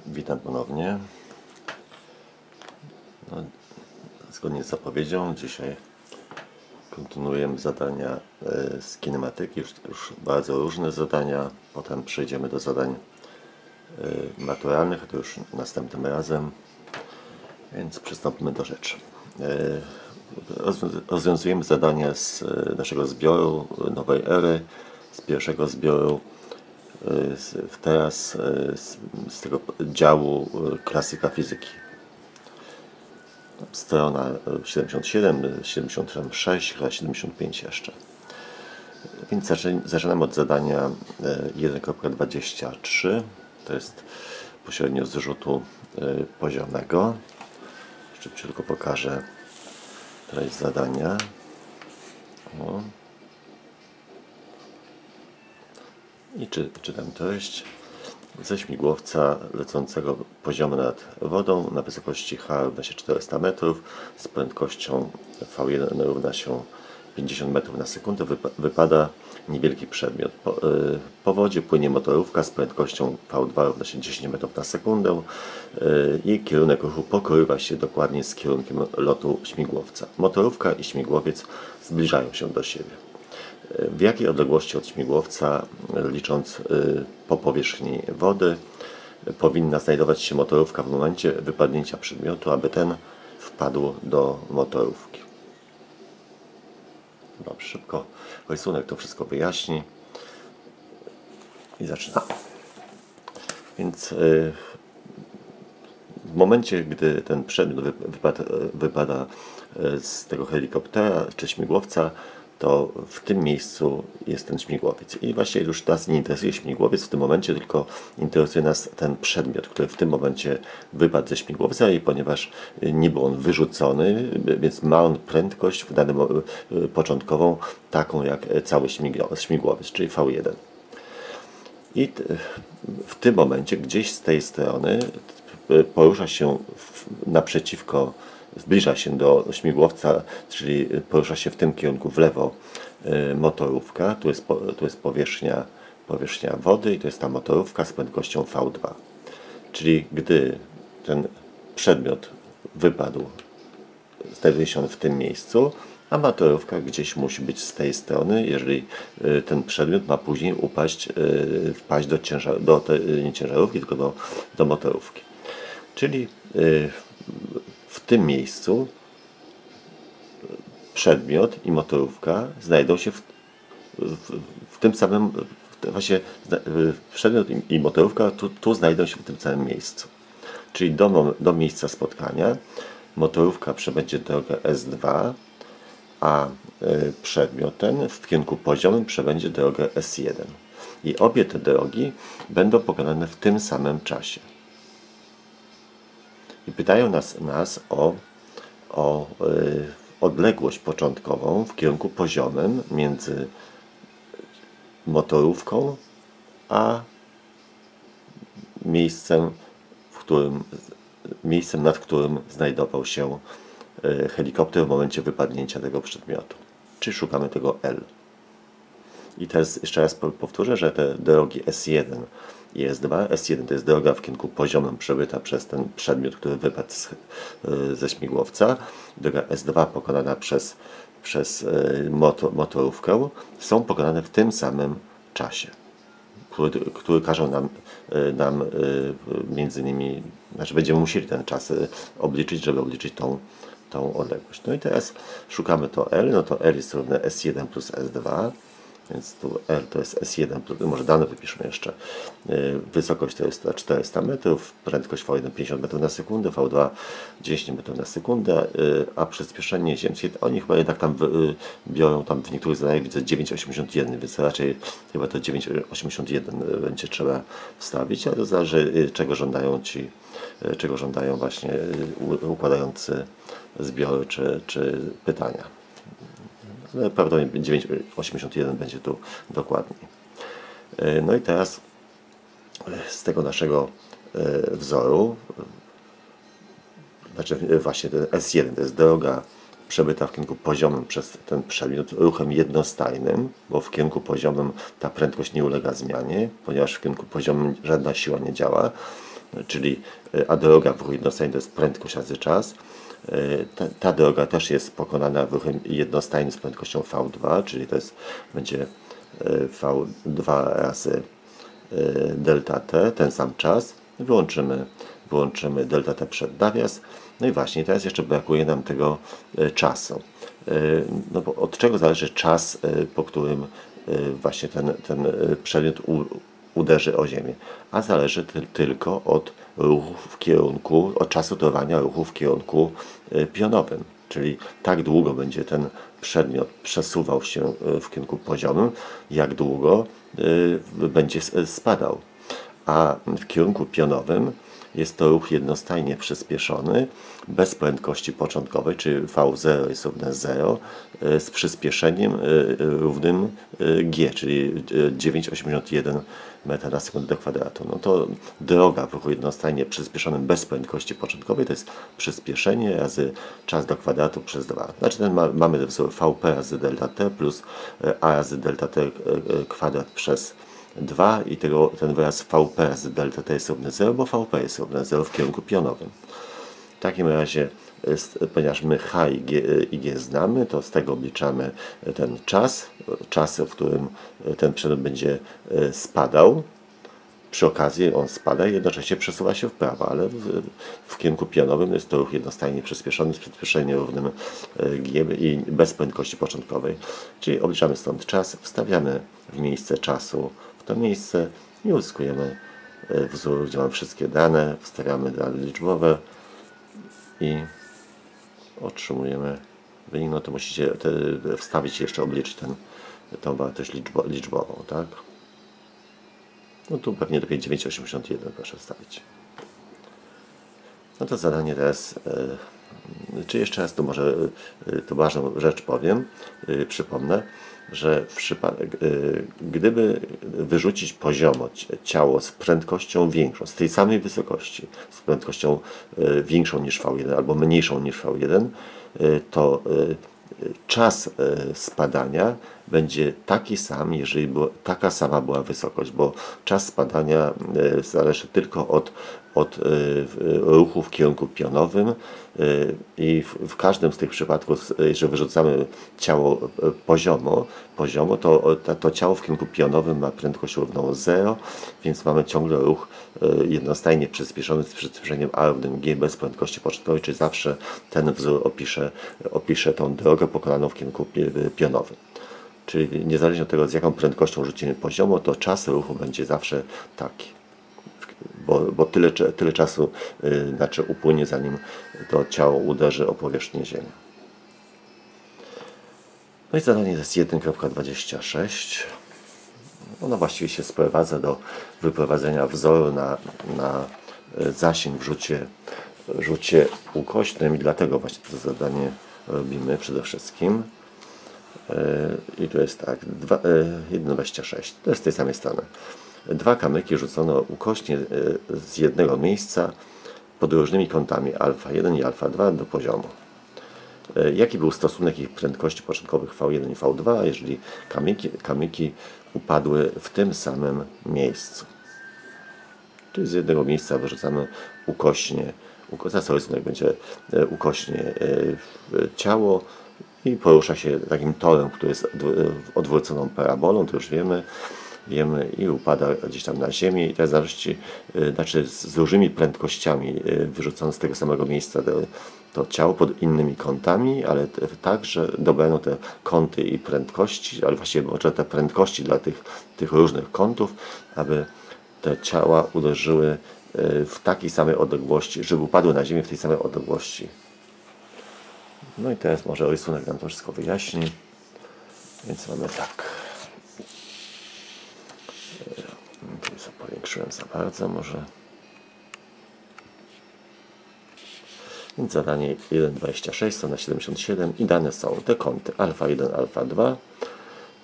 Witam ponownie. Zgodnie z zapowiedzią, dzisiaj kontynuujemy zadania z kinematyki, już bardzo różne zadania. Potem przejdziemy do zadań maturalnych, a to już następnym razem, więc przystąpimy do rzeczy. Rozwiązujemy zadania z naszego zbioru Nowej Ery, z pierwszego zbioru, teraz z tego działu klasyka fizyki. Strona 77, 76, 75 jeszcze. Więc zaczynamy od zadania 1.23. To jest pośrednio z rzutu poziomego. Jeszcze tylko pokażę treść zadania. I czytam treść. Ze śmigłowca lecącego poziomem nad wodą na wysokości h równa się 400 metrów z prędkością v1 równa się 50 metrów na sekundę wypada niewielki przedmiot. Po wodzie płynie motorówka z prędkością v2 równa się 10 metrów na sekundę i kierunek ruchu pokrywa się dokładnie z kierunkiem lotu śmigłowca. Motorówka i śmigłowiec zbliżają się do siebie. W jakiej odległości od śmigłowca, licząc po powierzchni wody, powinna znajdować się motorówka w momencie wypadnięcia przedmiotu, aby ten wpadł do motorówki? Dobrze, szybko rysunek to wszystko wyjaśni i zaczynamy. Więc w momencie, gdy ten przedmiot wypada z tego helikoptera czy śmigłowca, to w tym miejscu jest ten śmigłowiec. I właściwie już nas nie interesuje śmigłowiec w tym momencie, tylko interesuje nas ten przedmiot, który w tym momencie wypadł ze śmigłowca i ponieważ nie był on wyrzucony, więc ma on prędkość w danym początkową taką jak cały śmigłowiec, czyli V1. I w tym momencie gdzieś z tej strony porusza się naprzeciwko, zbliża się do śmigłowca, czyli porusza się w tym kierunku w lewo motorówka. Tu jest powierzchnia wody i to jest ta motorówka z prędkością V2. Czyli gdy ten przedmiot wypadł, znajduje się on w tym miejscu, a motorówka gdzieś musi być z tej strony, jeżeli ten przedmiot ma później wpaść nie ciężarówki, tylko do motorówki. Czyli w tym miejscu przedmiot i motorówka znajdą się w tym samym, właśnie przedmiot i motorówka tu znajdą się w tym samym miejscu. Czyli do miejsca spotkania motorówka przebędzie drogę S2, a przedmiot ten w kierunku poziomym przebędzie drogę S1. I obie te drogi będą pokonane w tym samym czasie. I pytają nas o odległość początkową w kierunku poziomym między motorówką a miejscem, nad którym znajdował się helikopter w momencie wypadnięcia tego przedmiotu. Czyli szukamy tego L. I teraz jeszcze raz powtórzę, że te drogi S1 i S2. S1 to jest droga w kierunku poziomym przebyta przez ten przedmiot, który wypadł ze śmigłowca. Droga S2 pokonana przez motorówkę są pokonane w tym samym czasie, który każą nam między innymi, znaczy będziemy musieli ten czas obliczyć, żeby obliczyć tą odległość. No i teraz szukamy to L, no to L jest równe S1 plus S2. Więc tu L to jest S1, może dane wypiszmy jeszcze. Wysokość to jest 400 metrów, prędkość V1 50 metrów na sekundę, V2 10 metrów na sekundę, a przyspieszenie ziemskie, oni chyba jednak tam biorą, tam w niektórych zadaniach widzę 9,81, więc raczej chyba to 9,81 będzie trzeba wstawić, ale to zależy czego żądają właśnie układający zbiory czy pytania. Ale prawdopodobnie 9,81 będzie tu dokładniej. No i teraz z tego naszego wzoru, znaczy właśnie ten S1 to jest droga przebyta w kierunku poziomym przez ten przedmiot ruchem jednostajnym, bo w kierunku poziomym ta prędkość nie ulega zmianie, ponieważ w kierunku poziomym żadna siła nie działa. czyli a droga w ruchu jednostajnym to jest prędkość razy czas. Ta droga też jest pokonana w ruchu jednostajnym z prędkością V2, czyli to jest, będzie V2 razy delta t, ten sam czas. Wyłączymy delta t przed nawias. No i właśnie, teraz jeszcze brakuje nam tego czasu. No bo od czego zależy czas, po którym właśnie ten przedmiot uderzy o ziemię? A zależy tylko od ruchu w kierunku, od czasu trwania ruchu w kierunku pionowym. Czyli tak długo będzie ten przedmiot przesuwał się w kierunku poziomym, jak długo będzie spadał. A w kierunku pionowym jest to ruch jednostajnie przyspieszony, bez prędkości początkowej, czyli V0 jest równe 0, z przyspieszeniem równym g, czyli 9,81 m/s do kwadratu. No to droga w ruchu jednostajnie przyspieszonym bez prędkości początkowej to jest przyspieszenie razy czas do kwadratu przez 2. Znaczy mamy wzór Vp razy delta t plus a razy delta t kwadrat przez 2 i ten wyraz Vp razy delta t jest równy 0, bo Vp jest równe 0 w kierunku pionowym. W takim razie, ponieważ my h i g znamy, to z tego obliczamy ten czas, w którym ten przedmiot będzie spadał. Przy okazji on spada i jednocześnie przesuwa się w prawo, ale w kierunku pionowym jest to ruch jednostajnie przyspieszony z przyspieszeniem równym g i bez prędkości początkowej. Czyli obliczamy stąd czas, wstawiamy w miejsce czasu w to miejsce i uzyskujemy wzór, gdzie mamy wszystkie dane, wstawiamy dane liczbowe i otrzymujemy wynik. No to musicie wstawić jeszcze, obliczyć tą wartość liczbową, tak? No tu pewnie lepiej 9,81 proszę wstawić. No to zadanie teraz, czy jeszcze raz tu może to ważną rzecz powiem, przypomnę, że gdyby wyrzucić poziomo ciało z prędkością większą, z tej samej wysokości, z prędkością większą niż V1 albo mniejszą niż V1, to czas spadania będzie taki sam, jeżeli taka sama była wysokość, bo czas spadania zależy tylko od ruchu w kierunku pionowym i w każdym z tych przypadków, jeżeli wyrzucamy ciało poziomo, to ciało w kierunku pionowym ma prędkość równą 0, więc mamy ciągle ruch jednostajnie przyspieszony z przyspieszeniem a równym g bez prędkości początkowej, czyli zawsze ten wzór opisze tą drogę pokonaną w kierunku pionowym. Czyli niezależnie od tego, z jaką prędkością rzucimy poziomo, to czas ruchu będzie zawsze taki. Bo tyle czasu upłynie, zanim to ciało uderzy o powierzchnię Ziemi. No i zadanie to jest 1.26. Ono właściwie się sprowadza do wyprowadzenia wzoru na zasięg w rzucie ukośnym i dlatego właśnie to zadanie robimy przede wszystkim. I tu jest tak, 1.26, to jest z tej samej strony. 2 kamyki rzucono ukośnie z jednego miejsca pod różnymi kątami α1 i α2 do poziomu. Jaki był stosunek ich prędkości początkowych V1 i V2, jeżeli kamyki upadły w tym samym miejscu? Czyli z jednego miejsca wyrzucamy ukośnie, teraz rysunek będzie ukośnie ciało i porusza się takim torem, który jest odwróconą parabolą, to już wiemy, i upada gdzieś tam na ziemię i teraz znaczy z różnymi prędkościami wyrzucone z tego samego miejsca to ciało pod innymi kątami, ale tak, że dobrano te kąty i prędkości, ale właściwie może te prędkości dla tych różnych kątów, aby te ciała uderzyły w takiej samej odległości, żeby upadły na ziemię w tej samej odległości. No i teraz może rysunek nam to wszystko wyjaśni. Więc mamy tak. Tu powiększyłem za bardzo może. Więc zadanie 1.26, strona 77 i dane są te kąty α1, α2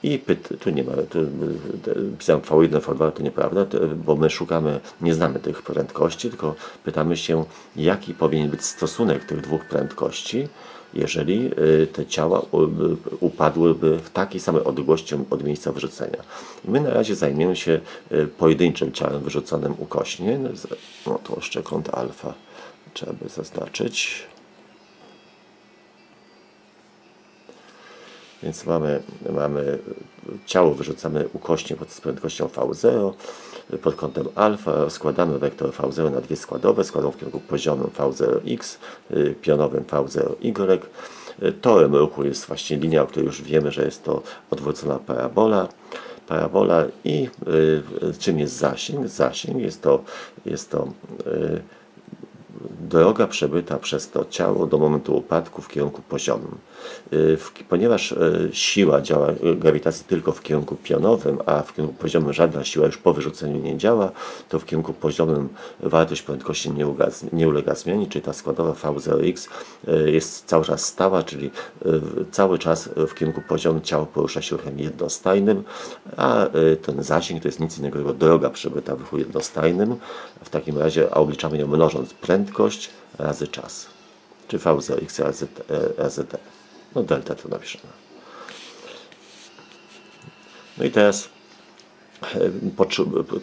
I tu nie ma, pisałem V1, V2, to nieprawda, bo my szukamy, nie znamy tych prędkości, tylko pytamy się, jaki powinien być stosunek tych dwóch prędkości, jeżeli te ciała upadłyby w takiej samej odległości od miejsca wyrzucenia. I my na razie zajmiemy się pojedynczym ciałem wyrzuconym ukośnie. No to jeszcze kąt alfa trzeba by zaznaczyć. Więc mamy ciało wyrzucamy ukośnie pod prędkością V0 pod kątem alfa, składamy wektor V0 na dwie składowe, składową w kierunku poziomym V0x, pionowym V0y. Torem ruchu jest właśnie linia, o której już wiemy, że jest to odwrócona parabola i czym jest zasięg? Zasięg jest to droga przebyta przez to ciało do momentu upadku w kierunku poziomym. Ponieważ siła działa grawitacji tylko w kierunku pionowym, a w kierunku poziomym żadna siła już po wyrzuceniu nie działa, to w kierunku poziomym wartość prędkości nie ulega zmianie, czyli ta składowa V0x jest cały czas stała, czyli cały czas w kierunku poziomym ciało porusza się ruchem jednostajnym, a ten zasięg to jest nic innego jak droga przebyta w ruchu jednostajnym. W takim razie obliczamy ją mnożąc prędkość razy czas, czy V0x razy t. No delta tu napiszemy. No i teraz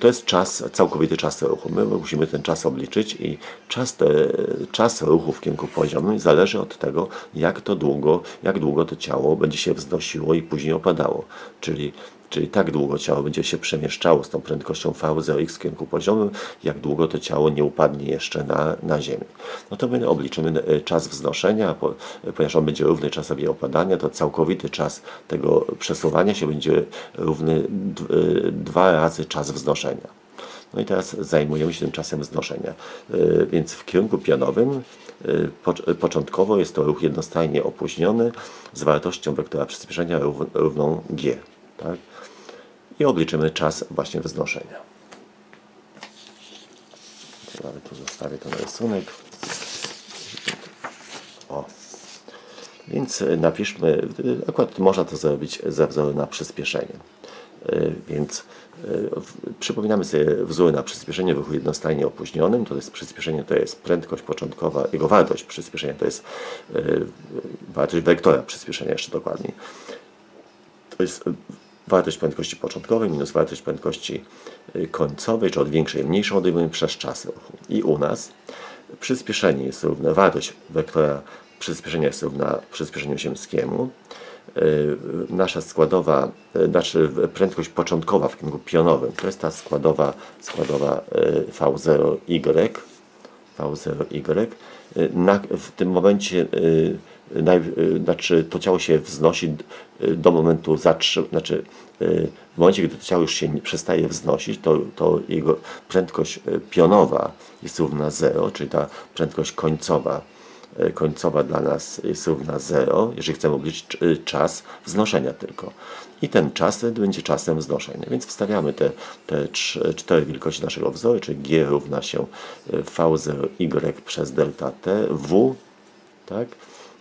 to jest czas, całkowity czas ruchu. My musimy ten czas obliczyć i czas ruchu w kierunku poziomym zależy od tego, jak długo to ciało będzie się wznosiło i później opadało. Czyli tak długo ciało będzie się przemieszczało z tą prędkością V0x w kierunku poziomym, jak długo to ciało nie upadnie jeszcze na ziemię. No to my obliczymy czas wznoszenia, ponieważ on będzie równy czasowi opadania, to całkowity czas tego przesuwania się będzie równy 2 razy czas wznoszenia. No i teraz zajmujemy się tym czasem wznoszenia. Więc w kierunku pionowym początkowo jest to ruch jednostajnie opóźniony z wartością wektora przyspieszenia równą g. Tak? I obliczymy czas właśnie wznoszenia. Tu zostawię ten rysunek. O. Więc napiszmy, akurat można to zrobić ze wzoru na przyspieszenie. Więc przypominamy sobie wzór na przyspieszenie w ruchu jednostajnie opóźnionym. To jest przyspieszenie, to jest prędkość początkowa, jego wartość przyspieszenia to jest wartość wektora przyspieszenia jeszcze dokładniej. To jest wartość prędkości początkowej minus wartość prędkości końcowej, czy od większej mniejszą odejmujemy przez czas ruchu. I u nas przyspieszenie jest równe, wartość wektora przyspieszenia jest równa przyspieszeniu ziemskiemu. Nasza składowa, prędkość początkowa w kierunku pionowym, to jest ta składowa V0y. W tym momencie to ciało się wznosi do momentu w momencie, gdy to ciało już się przestaje wznosić, to jego prędkość pionowa jest równa 0, czyli ta prędkość końcowa dla nas jest równa 0, jeżeli chcemy obliczyć czas wznoszenia tylko. I ten czas będzie czasem wznoszenia. Więc wstawiamy te 4 wielkości naszego wzoru, czyli g równa się V0y przez delta t, w, tak?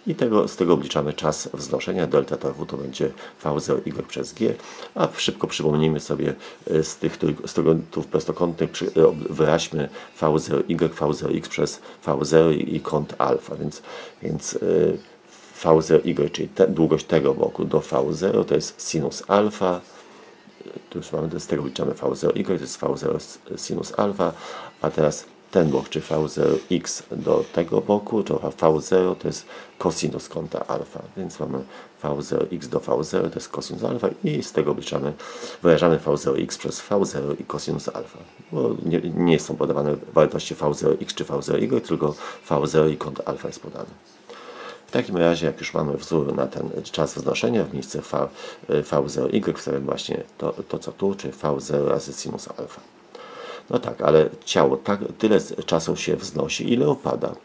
I z tego obliczamy czas wznoszenia. Delta w to będzie V0y przez g. A szybko przypomnijmy sobie z tych trójkątów prostokątnych wyraźmy V0y, V0x przez V0 i kąt alfa. Więc V0y, czyli długość tego boku do V0 to jest sinus alfa. Tu już mamy, z tego obliczamy V0y, to jest V0 sinus alfa. A teraz ten bok, czy V0x do tego boku, to V0 to jest cosinus kąta alfa, więc mamy V0x do V0 to jest cosinus alfa i z tego wyrażamy V0x przez V0 i cosinus alfa, bo nie są podawane wartości V0x czy V0y, tylko V0 i kąt alfa jest podany. W takim razie, jak już mamy wzór na ten czas wznoszenia, w miejsce V0y wstawiamy właśnie to co tu, czyli V0 razy sinus alfa. No tak, ale ciało tyle czasu się wznosi, ile opada.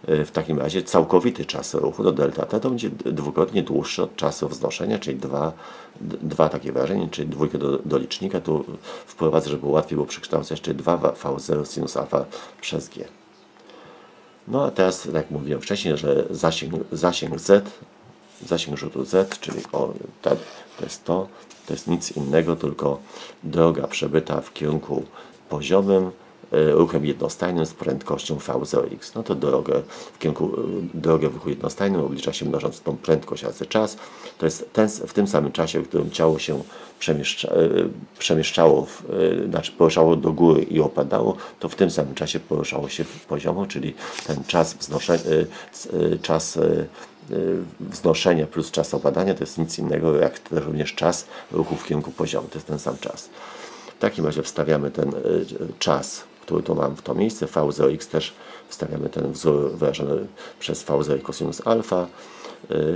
W takim razie całkowity czas ruchu do delta t to będzie dwukrotnie dłuższy od czasu wznoszenia, czyli dwa takie wyrażenie, czyli dwójkę do licznika. Tu wprowadzę, żeby łatwiej było przekształcać, czyli 2V0 sinus alfa przez g. No a teraz, jak mówiłem wcześniej, że zasięg z zasięg rzutu Z, czyli to jest nic innego, tylko droga przebyta w kierunku poziomym ruchem jednostajnym z prędkością v0x. No to drogę w ruchu jednostajnym oblicza się mnożąc tą prędkość razy czas. To jest w tym samym czasie, w którym ciało się przemieszczało, znaczy poruszało do góry i opadało, to w tym samym czasie poruszało się poziomo, czyli ten czas wznoszenia plus czas opadania to jest nic innego jak również czas ruchu w kierunku poziomu. To jest ten sam czas. W takim razie wstawiamy ten czas, który tu mam w to miejsce, v0x też wstawiamy ten wzór wyrażony przez v0 cosinus alfa.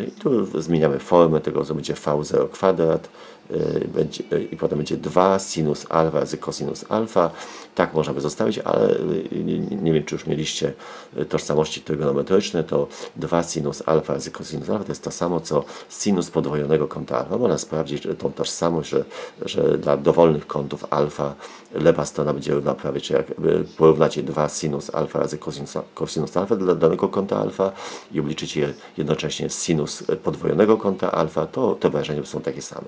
I tu zmieniamy formę tego, co będzie v0 kwadrat i potem będzie 2 sinus alfa razy cosinus alfa. Tak można by zostawić, ale nie wiem, czy już mieliście tożsamości trygonometryczne, to 2 sinus alfa razy cosinus alfa to jest to samo, co sinus podwojonego kąta alfa. Można sprawdzić tą tożsamość, że dla dowolnych kątów alfa lewa strona będzie równa prawie, czy jak porównacie 2 sinus alfa razy cosinus alfa dla danego kąta alfa i obliczycie jednocześnie sinus podwojonego kąta alfa, to te wyrażenia są takie same.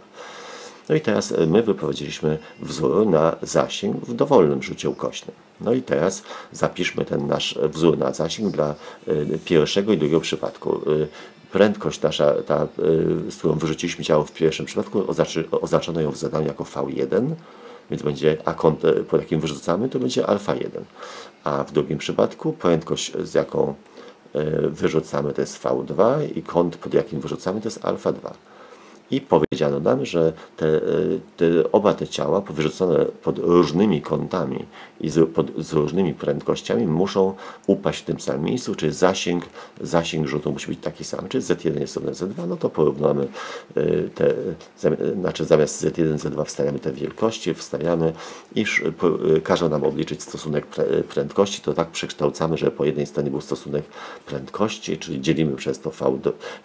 No i teraz my wyprowadziliśmy wzór na zasięg w dowolnym rzucie ukośnym. No i teraz zapiszmy ten nasz wzór na zasięg dla pierwszego i drugiego przypadku. Prędkość nasza, z którą wyrzuciliśmy ciało w pierwszym przypadku, oznaczono ją w zadaniu jako V1, więc będzie, a kąt, pod jakim wyrzucamy, to będzie alfa 1. A w drugim przypadku prędkość, z jaką wyrzucamy, to jest V2 i kąt, pod jakim wyrzucamy, to jest alfa 2. I powiedziano nam, że oba te ciała wyrzucone pod różnymi kątami i z różnymi prędkościami muszą upaść w tym samym miejscu, czyli zasięg rzutu musi być taki sam. Czyli Z1 jest równe Z2, no to porównamy znaczy zamiast Z1, Z2 wstawiamy te wielkości, wstawiamy i każą nam obliczyć stosunek prędkości, to tak przekształcamy, że po jednej stronie był stosunek prędkości, czyli dzielimy przez to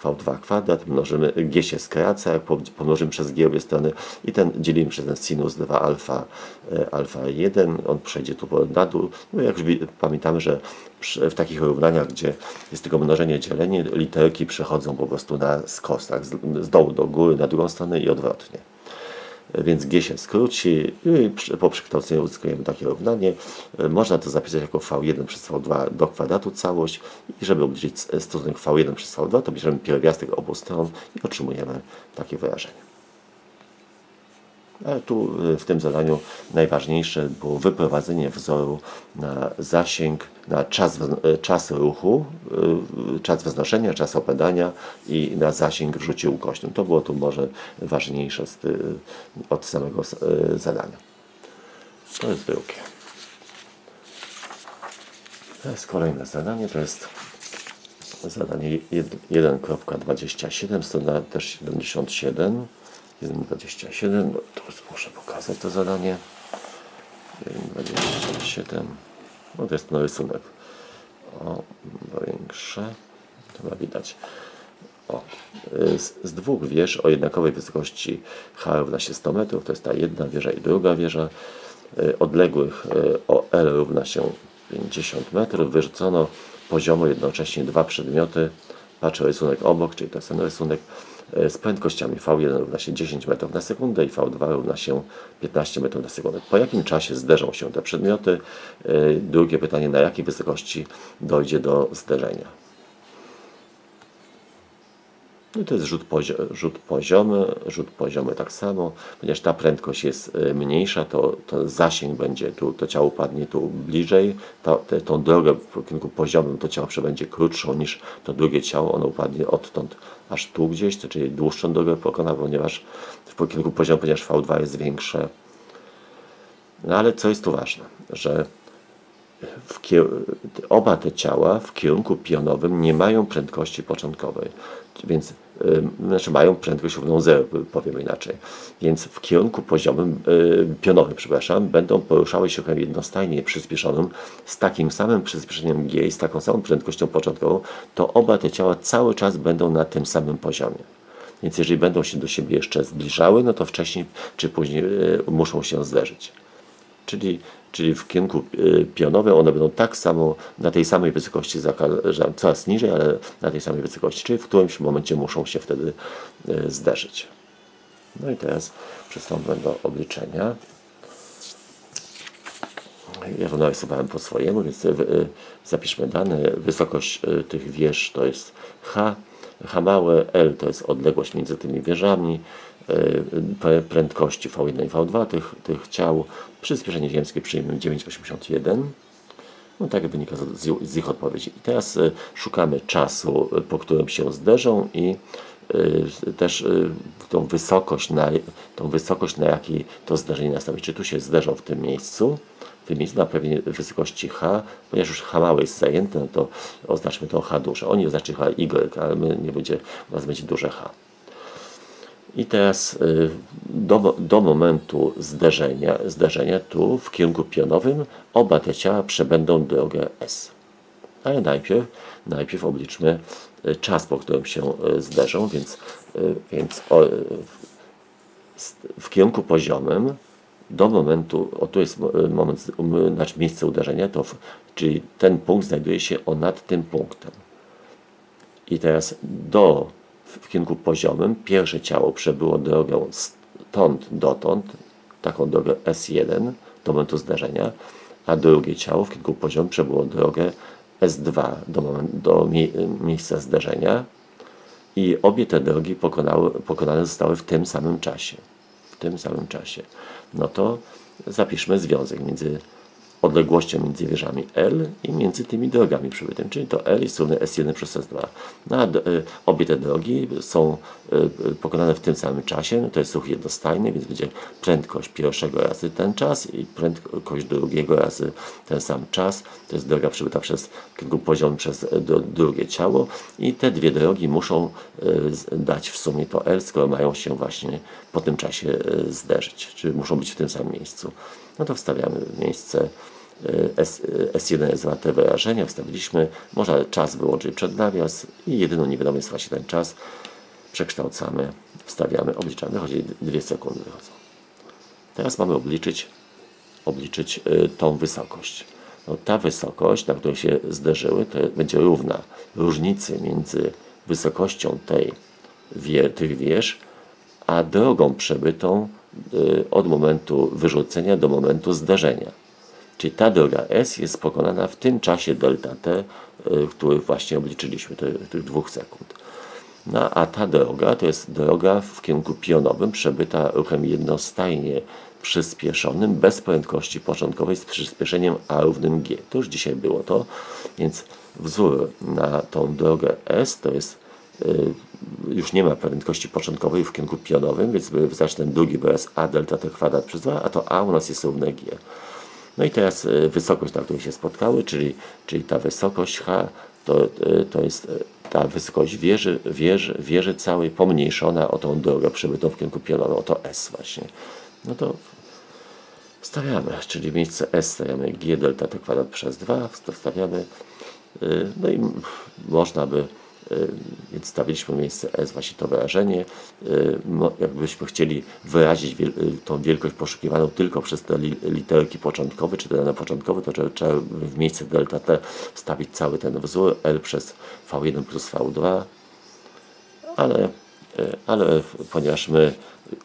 V2 kwadrat, mnożymy, G się skraca, jak pomnożymy przez G obie strony i dzielimy przez ten sinus 2 alfa 1, on przejdzie tu na dół. No jak już pamiętamy, że w takich równaniach, gdzie jest tylko mnożenie, dzielenie, literki przechodzą po prostu na skos, tak, z dołu do góry, na drugą stronę i odwrotnie. Więc G się skróci i po przekształceniu uzyskujemy takie równanie. Można to zapisać jako V1 przez V2 do kwadratu całość i żeby obliczyć stosunek V1 przez V2, to bierzemy pierwiastek obu stron i otrzymujemy takie wyrażenie. Ale tu w tym zadaniu najważniejsze było wyprowadzenie wzoru na zasięg, na czas ruchu, czas wznoszenia, czas opadania i na zasięg w rzucie ukośnym. To było tu może ważniejsze od samego zadania. To jest drugie. To jest kolejne zadanie, to jest zadanie 1.27, strona też 77. 1.27, to muszę pokazać to zadanie. 1.27, no to jest rysunek. O, większe, chyba widać. O, z dwóch wież o jednakowej wysokości H równa się 100 metrów, to jest ta jedna wieża i druga wieża, odległych o L równa się 50 metrów, wyrzucono poziomo jednocześnie dwa przedmioty, patrzę rysunek obok, czyli to jest ten rysunek, z prędkościami V1 równa się 10 metrów na sekundę i V2 równa się 15 metrów na sekundę. Po jakim czasie zderzą się te przedmioty? Drugie pytanie, na jakiej wysokości dojdzie do zderzenia? No to jest rzut poziomy tak samo, ponieważ ta prędkość jest mniejsza, to zasięg będzie, to ciało upadnie tu bliżej, tą drogę w kierunku poziomym to ciało przebędzie krótszą niż to drugie ciało, ono upadnie odtąd aż tu gdzieś, czyli dłuższą drogę pokona, ponieważ w kierunku poziomu, ponieważ V2 jest większe. No ale co jest tu ważne, że oba te ciała w kierunku pionowym nie mają prędkości początkowej, więc znaczy mają prędkość równą 0, powiem inaczej. Więc w kierunku poziomym, pionowym, przepraszam, będą poruszały się ruchem jednostajnie przyspieszonym z takim samym przyspieszeniem G i z taką samą prędkością początkową, to oba te ciała cały czas będą na tym samym poziomie. Więc jeżeli będą się do siebie jeszcze zbliżały, no to wcześniej czy później muszą się zderzyć. Czyli Czyli w kierunku pionowym one będą tak samo, na tej samej wysokości, coraz niżej, ale na tej samej wysokości, czyli w którymś momencie muszą się wtedy zderzyć. No i teraz przystąpmy do obliczenia. Ja to narysowałem po swojemu, więc zapiszmy dane. Wysokość tych wież to jest H, H małe, L to jest odległość między tymi wieżami, prędkości V1 i V2 tych ciał. Przyspieszenie ziemskie przyjmiemy 9,81. No tak wynika z ich odpowiedzi. I teraz szukamy czasu, po którym się zderzą i też tą wysokość, na jakiej to zderzenie nastąpi. Czy tu się zderzą w tym miejscu na pewnej wysokości H, ponieważ już H małe jest zajęte, no to oznaczmy to H duże. Oni oznaczy H Y, ale u nas będzie duże H. I teraz do momentu zderzenia tu w kierunku pionowym oba te ciała przebędą drogę S. Ale najpierw obliczmy czas, po którym się zderzą, więc w kierunku poziomym do momentu, tu jest moment, znaczy miejsce uderzenia, czyli ten punkt znajduje się nad tym punktem. I teraz w kierunku poziomym pierwsze ciało przebyło drogę stąd dotąd, taką drogę S1 do momentu zderzenia, a drugie ciało w kierunku poziomym przebyło drogę S2 do miejsca zderzenia i obie te drogi pokonane zostały w tym samym czasie. No to zapiszmy związek między odległością między wieżami L i między tymi drogami przebytymi, czyli to L jest równe S1 przez S2. No, obie te drogi są pokonane w tym samym czasie, no to jest ruch jednostajny, więc będzie prędkość pierwszego razy ten czas i prędkość drugiego razy ten sam czas. To jest droga przebyta przez kierunku poziom przez drugie ciało i te dwie drogi muszą dać w sumie to L, skoro mają się właśnie po tym czasie zderzyć, czyli muszą być w tym samym miejscu. No to wstawiamy w miejsce S1 jest warte wyrażenia, wstawiliśmy, można czas wyłączyć przed nawias i jedyną niewiadomą jest właśnie ten czas. Przekształcamy, wstawiamy, obliczamy, wychodzi 2 sekundy wychodzą. Teraz mamy obliczyć tą wysokość. No, ta wysokość, na którą się zderzyły, to będzie równa różnicy między wysokością tych wież, a drogą przebytą od momentu wyrzucenia do momentu zderzenia. Czyli ta droga S jest pokonana w tym czasie delta t, który właśnie obliczyliśmy, tych 2 sekund. No, a ta droga to jest droga w kierunku pionowym, przebyta ruchem jednostajnie przyspieszonym, bez prędkości początkowej, z przyspieszeniem a równym g. To już dzisiaj było to, więc wzór na tą drogę S to jest już nie ma prędkości początkowej w kierunku pionowym, więc wystarczy ten drugi wyraz a delta t kwadrat przez 2, a to a u nas jest równe g. No i teraz wysokość, na której się spotkały, czyli ta wysokość h, to jest ta wysokość wieży całej pomniejszona o tą drogę przebytą w kierunku pionowym, o to s właśnie. No to stawiamy, czyli w miejsce s stawiamy g delta t kwadrat przez 2, to stawiamy, no i można by, więc stawiliśmy w miejsce s właśnie to wyrażenie. Jakbyśmy chcieli wyrazić tą wielkość poszukiwaną tylko przez te literki początkowe, czy te dane początkowe, to trzeba w miejsce delta t wstawić cały ten wzór L przez V1 plus V2, ale ponieważ my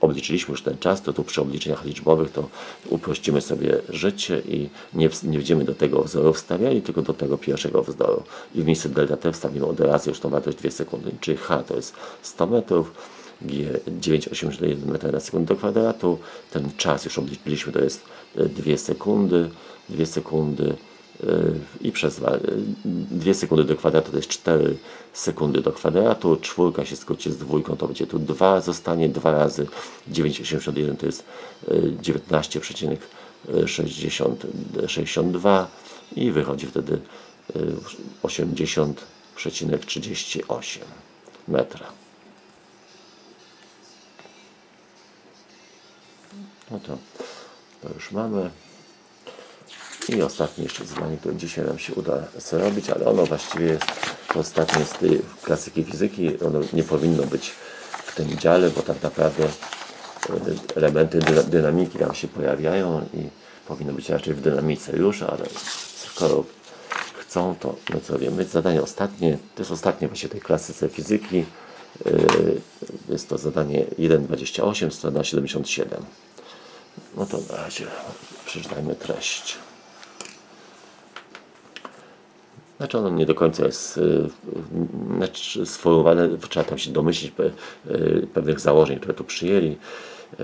obliczyliśmy już ten czas, to tu przy obliczeniach liczbowych to uprościmy sobie życie i nie będziemy do tego wzoru wstawiali, tylko do tego pierwszego wzoru. I w miejsce delta t wstawimy od razu już tą wartość 2 sekundy, czyli h to jest 100 metrów, g 9,81 metra na sekundę do kwadratu, ten czas już obliczyliśmy, to jest 2 sekundy i przez 2 sekundy do kwadratu to jest 4 sekundy do kwadratu, czwórka się skróci z dwójką, to będzie tu 2, zostanie 2 razy 9,81 to jest 19,62 i wychodzi wtedy 80,38 metra. No to już mamy. I ostatnie jeszcze zadanie, które dzisiaj nam się uda zrobić, ale ono właściwie jest ostatnie z tej klasyki fizyki. Ono nie powinno być w tym dziale, bo tak naprawdę elementy dynamiki tam się pojawiają i Powinno być raczej w dynamice już, ale skoro chcą, to my co wiemy. Zadanie ostatnie, to jest ostatnie właśnie tej klasyce fizyki. Jest to zadanie 1.28, strona 77. No to na razie przeczytajmy treść. Znaczy ono nie do końca jest sformułowane, trzeba tam się domyślić pewnych założeń, które tu przyjęli,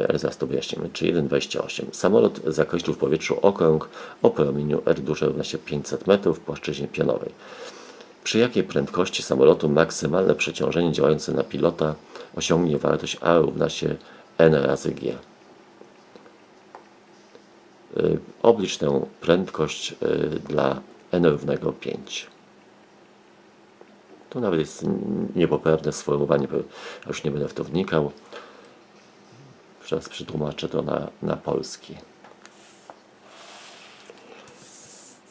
ale zaraz to wyjaśnimy. Czy 1.28. Samolot zakreślił w powietrzu okrąg o promieniu R duże równa się 500 metrów w płaszczyźnie pionowej. Przy jakiej prędkości samolotu maksymalne przeciążenie działające na pilota osiągnie wartość A równa się N razy G? Oblicz tę prędkość dla N równego 5. Tu nawet jest niepoprawne sformułowanie, już nie będę w to wnikał. Teraz przetłumaczę to na polski.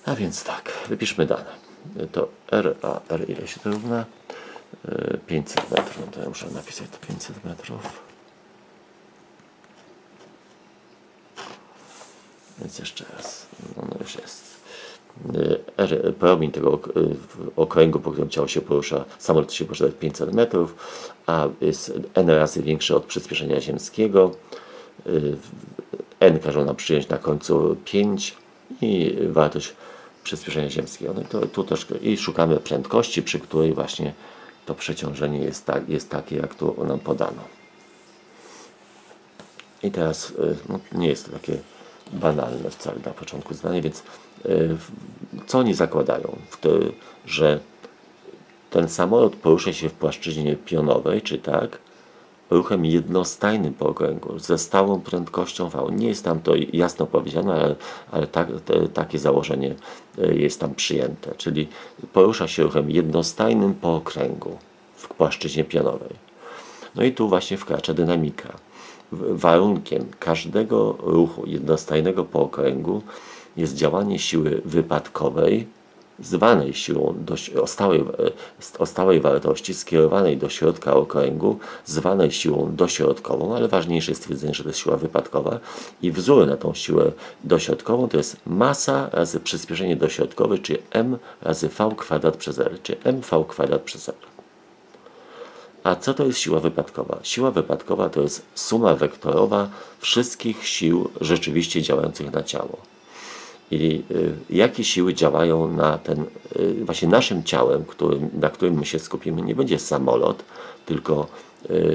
A więc tak, wypiszmy dane. To R ile się to równa? 500 metrów, no to ja muszę napisać to 500 metrów. Więc jeszcze raz, no już jest. Promień tego okręgu, po którym ciało się porusza, samolot się porusza 500 metrów, a jest n razy większy od przyspieszenia ziemskiego. N każą nam przyjąć na końcu 5 i wartość przyspieszenia ziemskiego. No i to tu też i szukamy prędkości, przy której właśnie to przeciążenie jest takie, jak tu nam podano. I teraz no, nie jest to takie banalne wcale na początku zdania, więc co oni zakładają? Że ten samolot porusza się w płaszczyźnie pionowej, czy tak, ruchem jednostajnym po okręgu, ze stałą prędkością V. Nie jest tam to jasno powiedziane, ale takie założenie jest tam przyjęte, czyli porusza się ruchem jednostajnym po okręgu w płaszczyźnie pionowej. No i tu właśnie wkracza dynamika. Warunkiem każdego ruchu jednostajnego po okręgu jest działanie siły wypadkowej, zwanej siłą o stałej wartości, skierowanej do środka okręgu, zwanej siłą dośrodkową, ale ważniejsze jest stwierdzenie, że to jest siła wypadkowa i wzór na tą siłę dośrodkową to jest masa razy przyspieszenie dośrodkowe, czyli m razy v kwadrat przez r, czyli mv kwadrat przez r. A co to jest siła wypadkowa? Siła wypadkowa to jest suma wektorowa wszystkich sił rzeczywiście działających na ciało. I jakie siły działają na ten, właśnie naszym ciałem, na którym my się skupimy, nie będzie samolot, tylko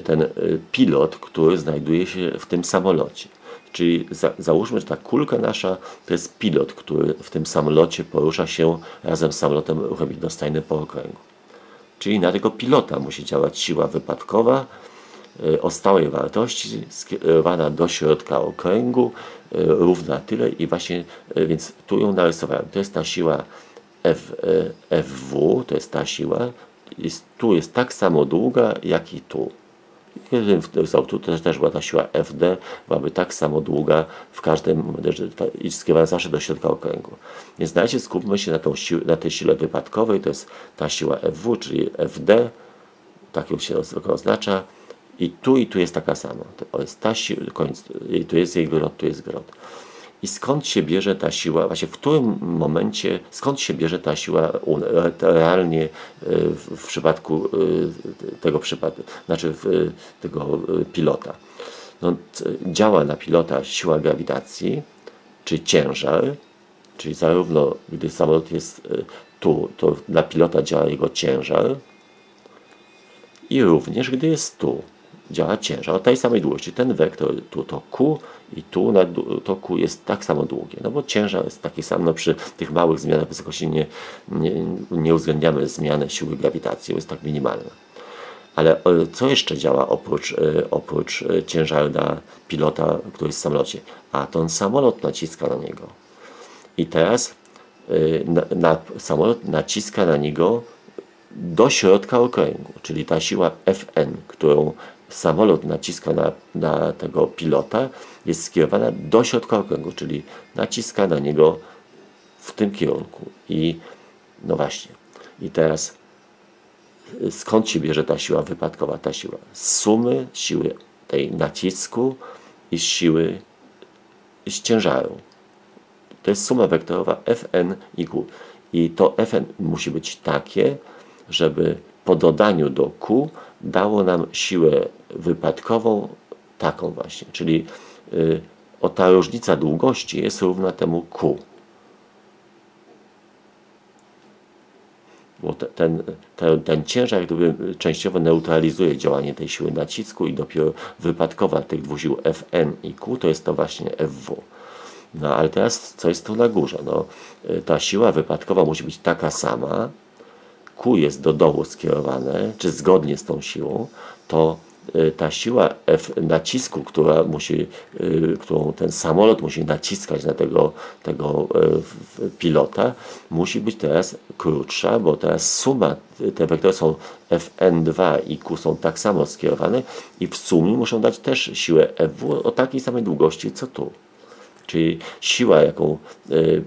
ten pilot, który znajduje się w tym samolocie. Czyli załóżmy, że ta kulka nasza to jest pilot, który w tym samolocie porusza się razem z samolotem ruchem jednostajnym po okręgu. Czyli na tego pilota musi działać siła wypadkowa o stałej wartości, skierowana do środka okręgu, równa tyle i właśnie, więc tu ją narysowałem. To jest ta siła FW, to jest ta siła, tu jest tak samo długa, jak i tu. Tu też była ta siła FD, byłaby tak samo długa w każdym momencie i skierowana zawsze do środka okręgu. Więc na razie skupmy się na tej sile wypadkowej, to jest ta siła FW, czyli FD, tak ją się oznacza, i tu jest taka sama. To jest ta siła, tu jest jej grot, tu jest grot. I skąd się bierze ta siła, właśnie w którym momencie, skąd się bierze ta siła realnie w przypadku tego tego pilota? No, działa na pilota siła grawitacji, czyli ciężar, czyli zarówno gdy samolot jest tu, to na pilota działa jego ciężar i również gdy jest tu, działa ciężar o tej samej długości. Ten wektor, tu to Q i tu to Q jest tak samo długie, no bo ciężar jest taki sam, no przy tych małych zmianach wysokości nie uwzględniamy zmiany siły grawitacji, jest tak minimalna. Ale co jeszcze działa oprócz ciężaru na pilota, który jest w samolocie? A ten samolot naciska na niego. I teraz samolot naciska na niego do środka okręgu, czyli ta siła Fn, którą samolot naciska na tego pilota, jest skierowana do środka okręgu, czyli naciska na niego w tym kierunku. I no właśnie, i teraz skąd się bierze ta siła wypadkowa? Ta siła z sumy tej nacisku i z ciężaru. To jest suma wektorowa Fn i Q. I to Fn musi być takie, żeby po dodaniu do Q dało nam siłę wypadkową taką właśnie. Czyli ta różnica długości jest równa temu Q. Bo ten ciężar gdyby częściowo neutralizuje działanie tej siły nacisku i dopiero wypadkowa tych dwóch sił Fn i Q to jest to właśnie Fw. No ale teraz co jest tu na górze? No, ta siła wypadkowa musi być taka sama, Q jest do dołu skierowane, czy zgodnie z tą siłą, to ta siła nacisku, którą ten samolot musi naciskać na tego pilota, musi być teraz krótsza, bo teraz suma, te wektory są Fn2 i Q są tak samo skierowane i w sumie muszą dać też siłę Fw o takiej samej długości co tu. Czyli siła, jaką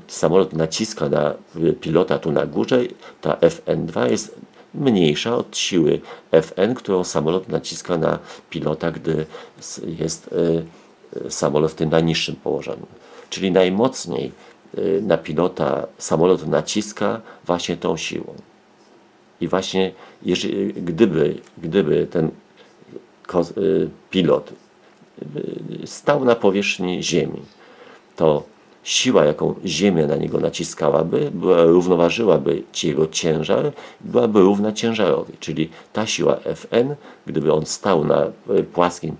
samolot naciska na pilota tu na górze, ta Fn2 jest mniejsza od siły Fn, którą samolot naciska na pilota, gdy jest samolot w tym najniższym położeniu. Czyli najmocniej na pilota samolot naciska właśnie tą siłą. I właśnie gdyby ten pilot stał na powierzchni Ziemi, to siła, jaką Ziemia na niego naciskałaby, równoważyłaby jego ciężar, byłaby równa ciężarowi. Czyli ta siła Fn, gdyby on stał na płaskim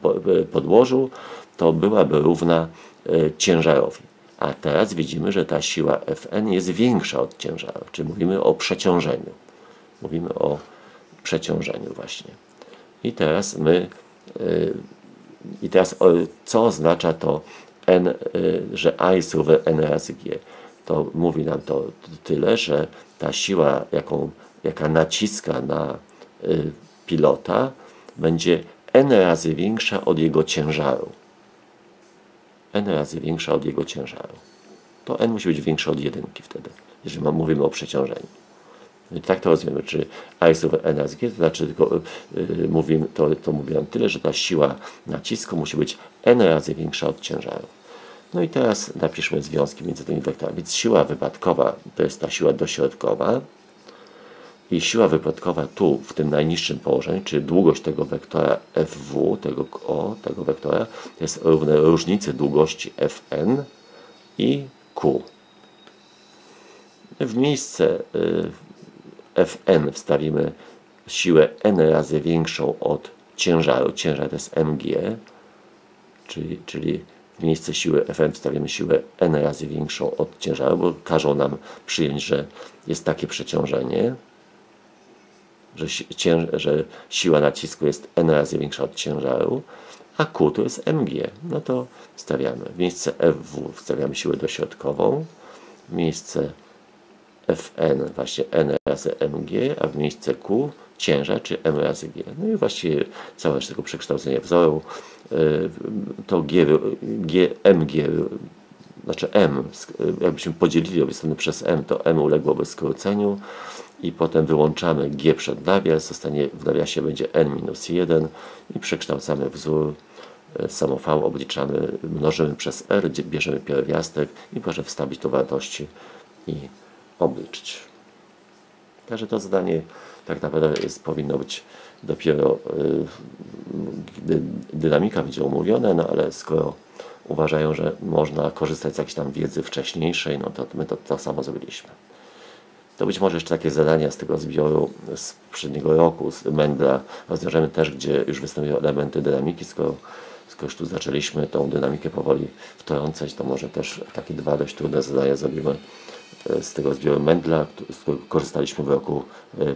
podłożu, to byłaby równa ciężarowi. A teraz widzimy, że ta siła Fn jest większa od ciężaru, czyli mówimy o przeciążeniu. Mówimy o przeciążeniu właśnie. I teraz co oznacza to N, że A jest równe N razy G? To mówi nam to tyle, że ta siła, jaka naciska na pilota, będzie N razy większa od jego ciężaru. N razy większa od jego ciężaru. To N musi być większe od jedynki wtedy, jeżeli mówimy o przeciążeniu. I tak to rozumiemy, czy A jest równe N razy G, to znaczy tylko mówiłem tyle, że ta siła nacisku musi być N razy większa od ciężaru. No i teraz napiszmy związki między tymi wektorami. Więc siła wypadkowa to jest ta siła dośrodkowa i siła wypadkowa tu w tym najniższym położeniu, czyli długość tego wektora Fw, tego wektora, to jest równe różnicy długości Fn i Q. W miejsce Fn wstawimy siłę n razy większą od ciężaru. Ciężar to jest mg, czyli w miejsce siły Fn wstawimy siłę n razy większą od ciężaru, bo każą nam przyjąć, że jest takie przeciążenie, że siła nacisku jest n razy większa od ciężaru, a Q to jest mg. No to wstawiamy. W miejsce Fw wstawiamy siłę dośrodkową, w miejsce Fn właśnie n razy mg, a w miejsce Q ciężar, czy m razy g. No i właściwie całe reszta tego przekształcenia wzoru to mg, znaczy m, jakbyśmy podzielili obie strony przez m, to m uległoby skróceniu i potem wyłączamy g przed nawias, zostanie w nawiasie będzie n-1 i przekształcamy wzór samo v, obliczamy, mnożymy przez r, bierzemy pierwiastek i proszę wstawić tu wartości i obliczyć. Także to zadanie tak naprawdę powinno być dopiero, gdy dynamika będzie omówiona, no ale skoro uważają, że można korzystać z jakiejś tam wiedzy wcześniejszej, no to my to samo zrobiliśmy. To być może jeszcze takie zadania z tego zbioru z poprzedniego roku, z Mendla rozwiążemy też, gdzie już występują elementy dynamiki, skoro już tu zaczęliśmy tą dynamikę powoli wtrącać, to może też takie dwa dość trudne zadania zrobimy z tego zbioru Mendla, z którego korzystaliśmy w roku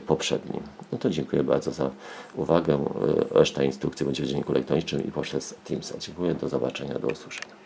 poprzednim. No to dziękuję bardzo za uwagę. Reszta instrukcji będzie w dzienniku elektronicznym i pośle z Teamsa. Dziękuję, do zobaczenia, do usłyszenia.